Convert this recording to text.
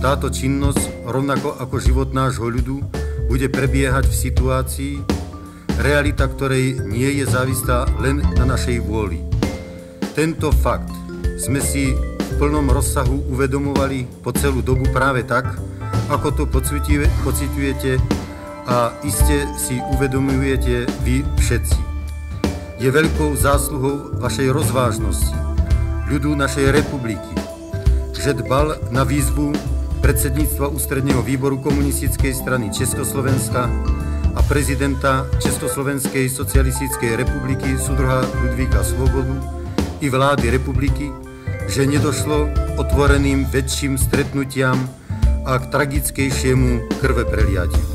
táto činnosť, rovnako ako život nášho ľudu, bude prebiehať v situácii, realita ktorej nie je závislá len na našej vôli. Tento fakt sme si v plnom rozsahu uvedomovali po celú dobu práve tak, ako to pociťujete a iste si uvedomujete vy všetci. Je veľkou zásluhou vašej rozvážnosti, ľudu našej republiky, že dbal na výzvu predsedníctva Ústredného výboru Komunistickej strany Československa a prezidenta Československej socialistickej republiky súdruha Ludvíka Svobodu i vlády republiky, že nedošlo otvoreným väčším stretnutiam a k tragickejšiemu krvepreliatiu.